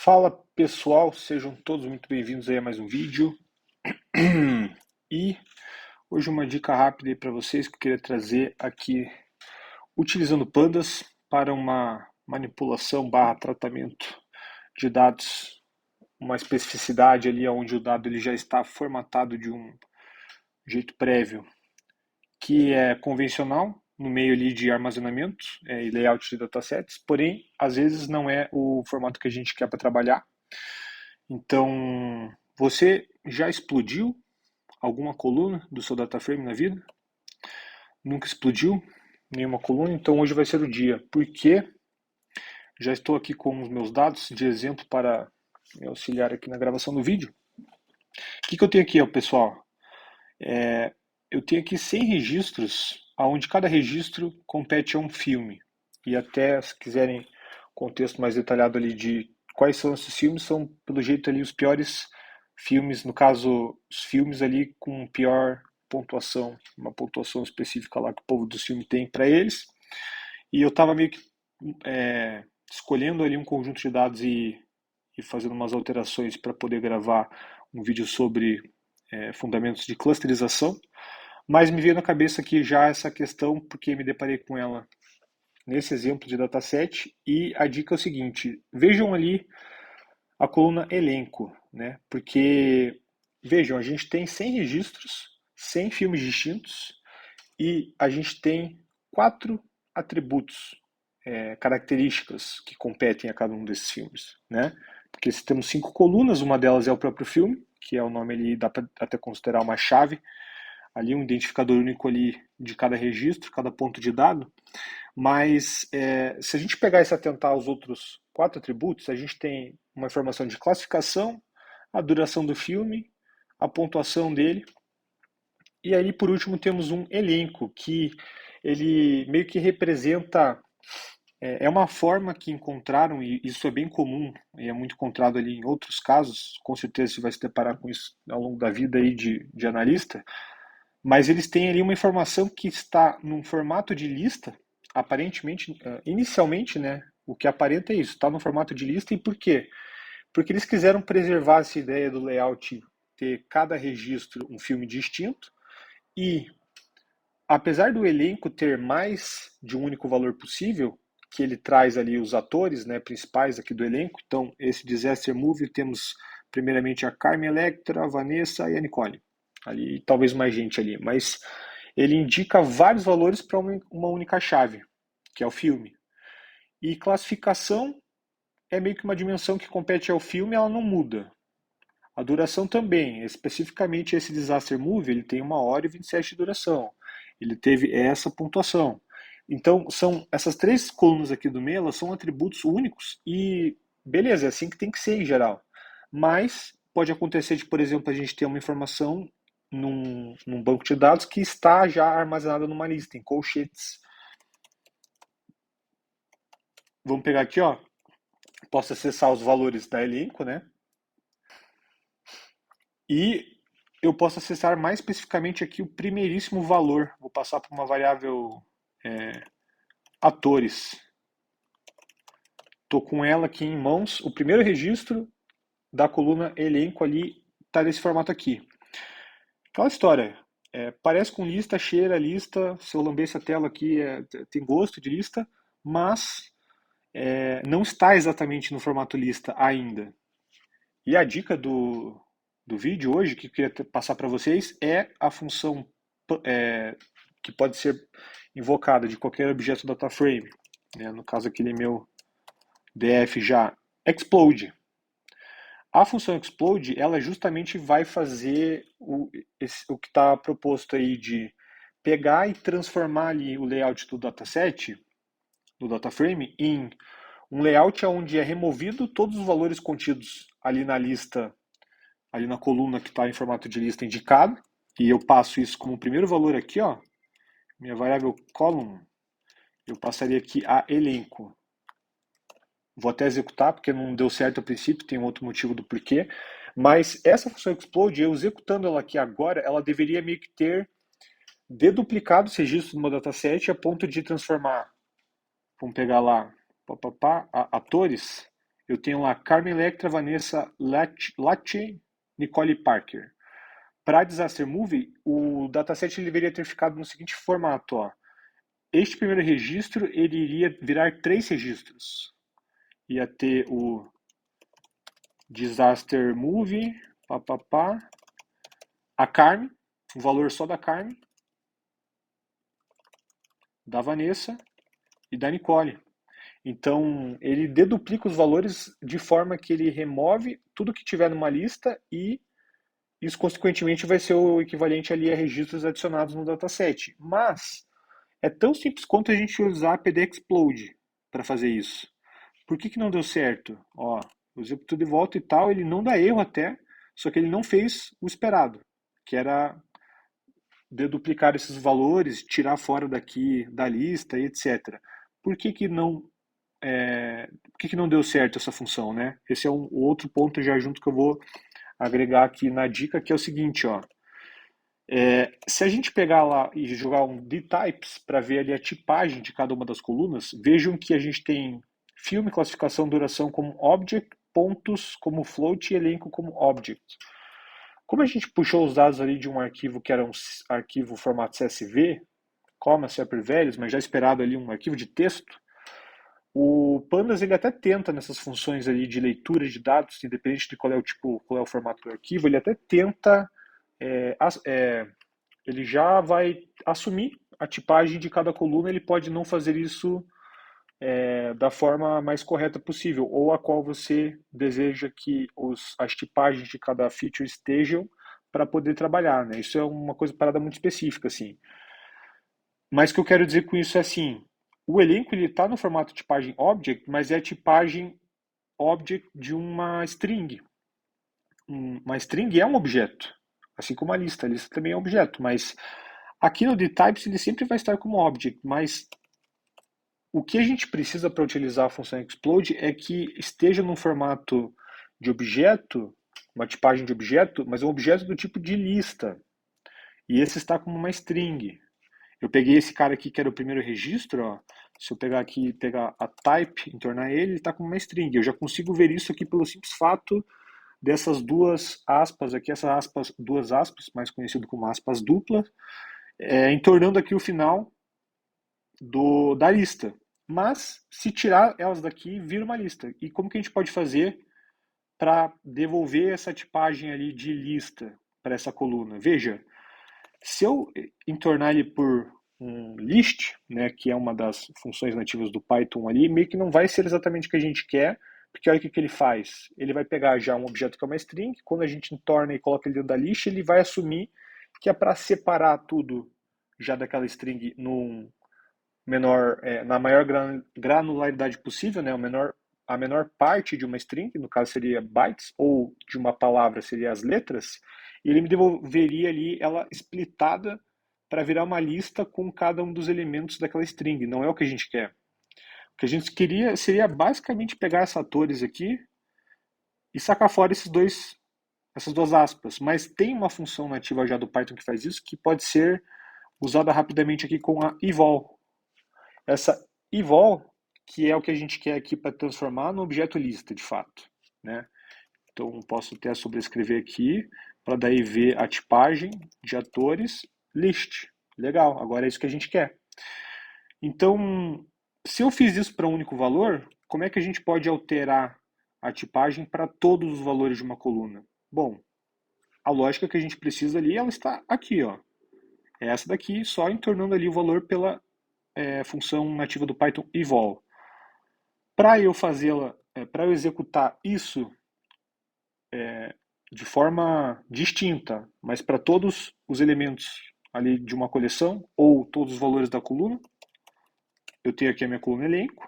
Fala pessoal, sejam todos muito bem-vindos aí a mais um vídeo. E hoje uma dica rápida aí para vocês que eu queria trazer aqui, utilizando pandas para uma manipulação barra tratamento de dados, uma especificidade ali onde o dado ele já está formatado de um jeito prévio, que é convencional no meio ali de armazenamento e layout de datasets, porém às vezes não é o formato que a gente quer para trabalhar. Então, você já explodiu alguma coluna do seu data frame na vida? Nunca explodiu nenhuma coluna? Então hoje vai ser o dia, porque já estou aqui com os meus dados de exemplo para me auxiliar aqui na gravação do vídeo. O que eu tenho aqui, pessoal? Eu tenho aqui 100 registros, onde cada registro compete a um filme. E até, se quiserem contexto mais detalhado ali de quais são esses filmes, são, pelo jeito, ali os piores filmes, no caso, os filmes ali com pior pontuação, uma pontuação específica lá que o povo do filme tem para eles. E eu estava meio que escolhendo ali um conjunto de dados e fazendo umas alterações para poder gravar um vídeo sobre fundamentos de clusterização. Mas me veio na cabeça aqui já essa questão, porque me deparei com ela nesse exemplo de dataset. E a dica é o seguinte: vejam ali a coluna elenco, né? Porque, vejam, a gente tem 100 registros, 100 filmes distintos, e a gente tem 4 atributos, características que competem a cada um desses filmes, né? Porque se temos 5 colunas, uma delas é o próprio filme, que é o nome ali, dá para até considerar uma chave, ali um identificador único ali de cada registro, cada ponto de dado. Mas se a gente pegar e se atentar aos outros 4 atributos, a gente tem uma informação de classificação, a duração do filme, a pontuação dele, e aí por último temos um elenco, que ele meio que representa, é uma forma que encontraram, e isso é bem comum, e é muito encontrado ali em outros casos, com certeza você vai se deparar com isso ao longo da vida aí de analista, mas eles têm ali uma informação que está num formato de lista, aparentemente, inicialmente, né? O que aparenta é isso, está no formato de lista. E por quê? Porque eles quiseram preservar essa ideia do layout, ter cada registro um filme distinto, e apesar do elenco ter mais de um único valor possível, que ele traz ali os atores, né, principais aqui do elenco. Então, esse Disaster Movie temos primeiramente a Carmen Electra, a Vanessa e a Nicole. Ali, talvez mais gente ali, mas ele indica vários valores para uma única chave, que é o filme. E classificação é meio que uma dimensão que compete ao filme, ela não muda. A duração também, especificamente esse Disaster Movie, ele tem 1h27 de duração. Ele teve essa pontuação. Então, são essas 3 colunas aqui do meio, elas são atributos únicos e beleza, é assim que tem que ser em geral. Mas pode acontecer de, por exemplo, a gente ter uma informação num banco de dados que está já armazenada numa lista, em colchetes. Vamos pegar aqui, ó. Posso acessar os valores da elenco, né? E eu posso acessar mais especificamente aqui o primeiríssimo valor. Vou passar para uma variável atores. Estou com ela aqui em mãos. O primeiro registro da coluna elenco ali está nesse formato aqui. Aquela história. Parece com lista, cheira lista. Se eu lamber essa tela aqui, tem gosto de lista, mas não está exatamente no formato lista ainda. E a dica do vídeo hoje, que eu queria passar para vocês, é a função que pode ser invocada de qualquer objeto DataFrame. Né? No caso aqui, meu DF já explode. A função explode, ela justamente vai fazer o que está proposto aí de pegar e transformar ali o layout do dataset, do DataFrame, em um layout onde é removido todos os valores contidos ali na lista, ali na coluna que está em formato de lista indicado, e eu passo isso como primeiro valor aqui, ó, minha variável column, eu passaria aqui a elenco. Vou até executar, porque não deu certo a princípio, tem um outro motivo do porquê, mas essa função explode, eu executando ela aqui agora, ela deveria meio que ter deduplicado esse registro do meu dataset a ponto de transformar, vamos pegar lá, atores, eu tenho lá Carmen Electra, Vanessa Lachey, Nicole Parker. Para Disaster Movie, o dataset ele deveria ter ficado no seguinte formato, ó. Este primeiro registro ele iria virar 3 registros. Ia ter o Disaster Movie, papapá, a Carmen, o valor só da Carmen, da Vanessa e da Nicole. Então, ele deduplica os valores de forma que ele remove tudo que tiver numa lista e isso, consequentemente, vai ser o equivalente ali a registros adicionados no dataset. Mas é tão simples quanto a gente usar a PDExplode para fazer isso. Por que não deu certo? Ó, usei tudo de volta e tal, ele não dá erro até, só que ele não fez o esperado, que era deduplicar esses valores, tirar fora daqui da lista e etc. Por que não por que não deu certo essa função, né? Esse é um outro ponto já junto que eu vou agregar aqui na dica, que é o seguinte, ó. Se a gente pegar lá e jogar um dtypes para ver ali a tipagem de cada uma das colunas, vejam que a gente tem filme, classificação, duração como object, pontos como float e elenco como object. Como a gente puxou os dados ali de um arquivo que era um arquivo formato CSV, comma, separ values, mas já esperado ali um arquivo de texto, o Pandas ele até tenta nessas funções ali de leitura de dados, independente de qual é o tipo, qual é o formato do arquivo, ele até tenta, ele já vai assumir a tipagem de cada coluna, ele pode não fazer isso da forma mais correta possível, ou a qual você deseja que as tipagens de cada feature estejam para poder trabalhar, né? Isso é uma coisa parada muito específica, assim. Mas o que eu quero dizer com isso é assim, o elenco ele está no formato tipagem object, mas é a tipagem object de uma string. Uma string é um objeto, assim como a lista também é um objeto, mas aqui no dtypes ele sempre vai estar como object, mas o que a gente precisa para utilizar a função explode é que esteja num formato de objeto, uma tipagem de objeto, mas é um objeto do tipo de lista. E esse está como uma string. Eu peguei esse cara aqui que era o primeiro registro, ó. Se eu pegar aqui e pegar a type, entornar ele está como uma string. Eu já consigo ver isso aqui pelo simples fato dessas duas aspas aqui, essas aspas, duas aspas, mais conhecido como aspas duplas, entornando aqui o final da lista. Mas, se tirar elas daqui, vira uma lista. E como que a gente pode fazer para devolver essa tipagem ali de lista para essa coluna? Veja, se eu entornar ele por um list, né, que é uma das funções nativas do Python ali, meio que não vai ser exatamente o que a gente quer, porque olha o que ele faz. Ele vai pegar já um objeto que é uma string, quando a gente entorna e coloca ele dentro da list, ele vai assumir que é para separar tudo já daquela string num menor, na maior granularidade possível, né, a menor parte de uma string, no caso seria bytes, ou de uma palavra seria as letras, e ele me devolveria ali ela splitada para virar uma lista com cada um dos elementos daquela string. Não é o que a gente quer. O que a gente queria seria basicamente pegar essa atores aqui e sacar fora essas duas aspas. Mas tem uma função nativa já do Python que faz isso, que pode ser usada rapidamente aqui com a evol. Essa evol, que é o que a gente quer aqui para transformar no objeto lista, de fato, né? Então, posso até sobrescrever aqui, para daí ver a tipagem de atores, list. Legal, agora é isso que a gente quer. Então, se eu fiz isso para um único valor, como é que a gente pode alterar a tipagem para todos os valores de uma coluna? Bom, a lógica que a gente precisa ali, ela está aqui, ó. É essa daqui, só entornando ali o valor pela função nativa do Python evol. Para eu fazê-la, para eu executar isso de forma distinta, mas para todos os elementos ali de uma coleção ou todos os valores da coluna, eu tenho aqui a minha coluna elenco,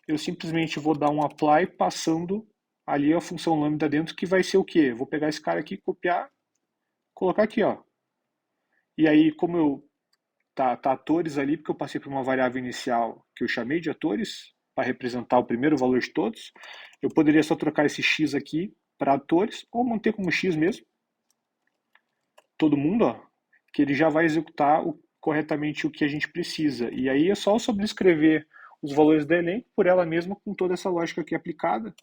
eu simplesmente vou dar um apply passando ali a função lambda dentro, que vai ser o quê? Vou pegar esse cara aqui, copiar, colocar aqui, ó. E aí, como eu tá atores ali, porque eu passei por uma variável inicial que eu chamei de atores, para representar o primeiro valor de todos, eu poderia só trocar esse x aqui para atores, ou manter como x mesmo, todo mundo, ó, que ele já vai executar corretamente o que a gente precisa. E aí é só eu sobrescrever os valores da elenco por ela mesma com toda essa lógica aqui aplicada.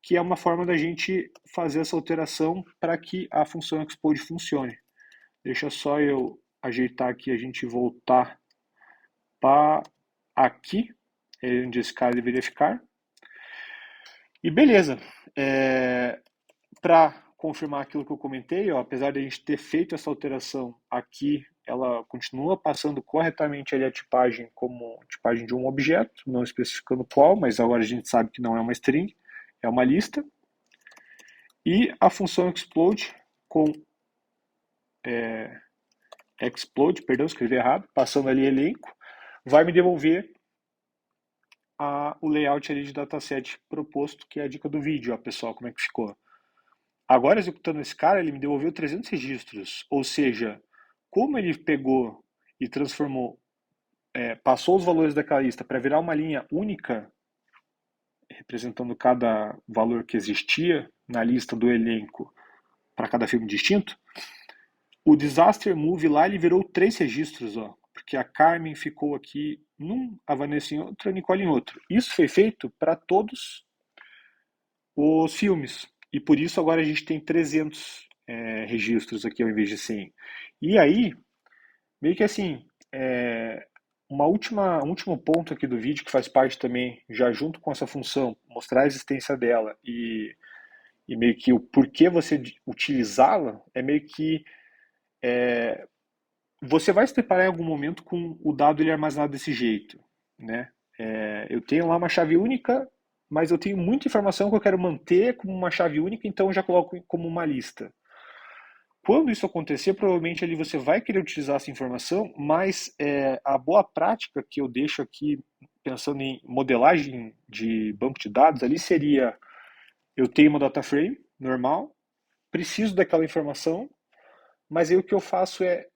que é uma forma da gente fazer essa alteração para que a função explode funcione. Deixa só eu ajeitar aqui, a gente voltar para aqui, onde esse cara deveria ficar. E beleza. Para confirmar aquilo que eu comentei, ó, apesar de a gente ter feito essa alteração aqui, ela continua passando corretamente ali a tipagem como tipagem de um objeto, não especificando qual, mas agora a gente sabe que não é uma string, é uma lista. E a função explode com explode, perdão, escrevi errado, passando ali elenco, vai me devolver o layout ali de dataset proposto, que é a dica do vídeo, ó, pessoal, como é que ficou. Agora, executando esse cara, ele me devolveu 300 registros, ou seja, como ele pegou e transformou, passou os valores daquela lista para virar uma linha única, representando cada valor que existia na lista do elenco para cada filme distinto, o Disaster Move lá, ele virou 3 registros, ó, porque a Carmen ficou aqui num, a Vanessa em outro, a Nicole em outro. Isso foi feito para todos os filmes. E por isso agora a gente tem 300 registros aqui ao invés de 100. E aí, meio que assim, um último ponto aqui do vídeo que faz parte também, já junto com essa função, mostrar a existência dela e meio que o porquê você utilizá-la, é meio que você vai se deparar em algum momento com o dado ele armazenado desse jeito, né? Eu tenho lá uma chave única, mas eu tenho muita informação que eu quero manter como uma chave única, então eu já coloco como uma lista. Quando isso acontecer, provavelmente ali você vai querer utilizar essa informação, mas a boa prática que eu deixo aqui, pensando em modelagem de banco de dados, ali seria, eu tenho uma data frame normal, preciso daquela informação, mas aí o que eu faço é,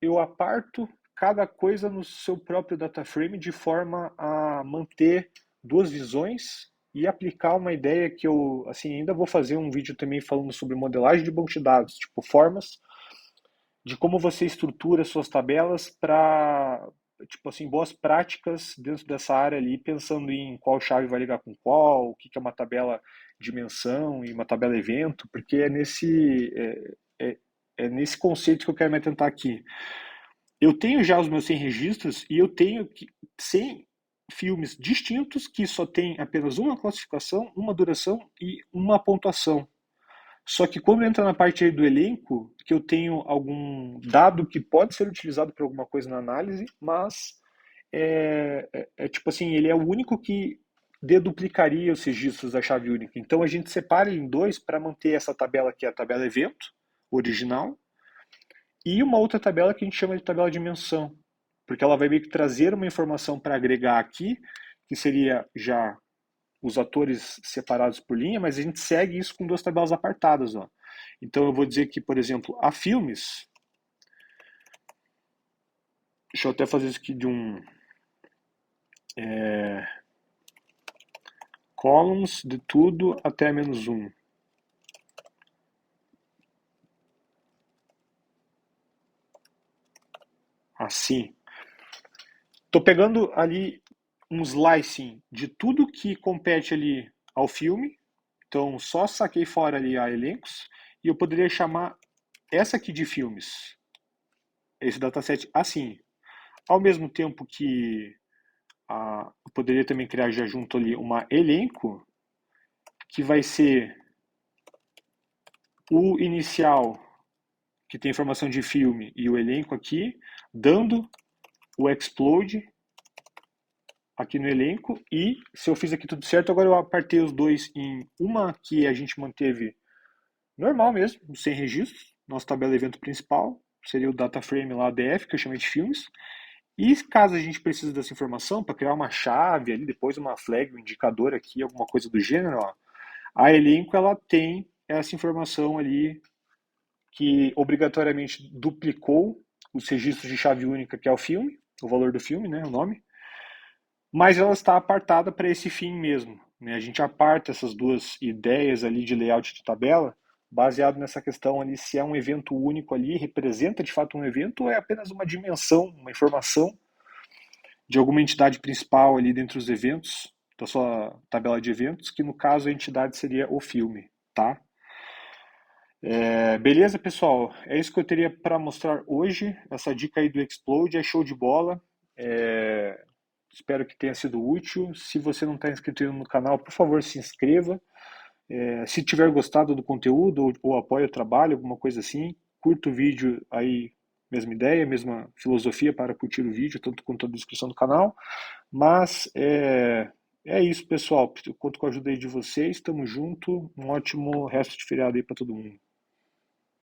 eu aparto cada coisa no seu próprio data frame de forma a manter duas visões e aplicar uma ideia que eu, assim, ainda vou fazer um vídeo também falando sobre modelagem de banco de dados, tipo formas de como você estrutura suas tabelas para, tipo assim, boas práticas dentro dessa área ali, pensando em qual chave vai ligar com qual, o que é uma tabela dimensão e uma tabela evento, porque é nesse conceito que eu quero me atentar aqui. Eu tenho já os meus 100 registros e eu tenho 100 filmes distintos que só tem apenas uma classificação, uma duração e uma pontuação. Só que quando entra na parte aí do elenco, que eu tenho algum dado que pode ser utilizado para alguma coisa na análise, mas tipo assim, ele é o único que deduplicaria os registros da chave única. Então a gente separa ele em dois para manter essa tabela que é a tabela evento original e uma outra tabela que a gente chama de tabela dimensão, porque ela vai meio que trazer uma informação para agregar aqui, que seria já os atores separados por linha, mas a gente segue isso com duas tabelas apartadas. Ó. Então eu vou dizer que, por exemplo, a filmes, deixa eu até fazer isso aqui de um columns de tudo até menos um. Assim. Estou pegando ali um slicing de tudo que compete ali ao filme. Então, só saquei fora ali a elencos. E eu poderia chamar essa aqui de filmes. Esse dataset assim. Ao mesmo tempo que eu poderia também criar já junto ali uma elenco, que vai ser o inicial, que tem informação de filme, e o elenco aqui, dando o explode aqui no elenco, e se eu fiz aqui tudo certo, agora eu apartei os dois em uma que a gente manteve normal mesmo, sem registros, nossa tabela evento principal, seria o data frame lá, DF, que eu chamei de filmes, e caso a gente precise dessa informação para criar uma chave ali, depois uma flag, um indicador aqui, alguma coisa do gênero, ó, a elenco ela tem essa informação ali que obrigatoriamente duplicou os registros de chave única que é o filme, o valor do filme, né, o nome, mas ela está apartada para esse fim mesmo. Né? A gente aparta essas duas ideias ali de layout de tabela, baseado nessa questão ali se é um evento único ali, representa de fato um evento ou é apenas uma dimensão, uma informação de alguma entidade principal ali dentro dos eventos da sua tabela de eventos, que no caso a entidade seria o filme, tá? Beleza, pessoal? É isso que eu teria para mostrar hoje. Essa dica aí do Explode é show de bola. Espero que tenha sido útil. Se você não está inscrito no canal, por favor, se inscreva. Se tiver gostado do conteúdo ou apoia o trabalho, alguma coisa assim, curta o vídeo aí, mesma ideia, mesma filosofia para curtir o vídeo, tanto quanto a descrição do canal. Mas é isso, pessoal. Eu conto com a ajuda aí de vocês. Tamo junto. Um ótimo resto de feriado aí para todo mundo.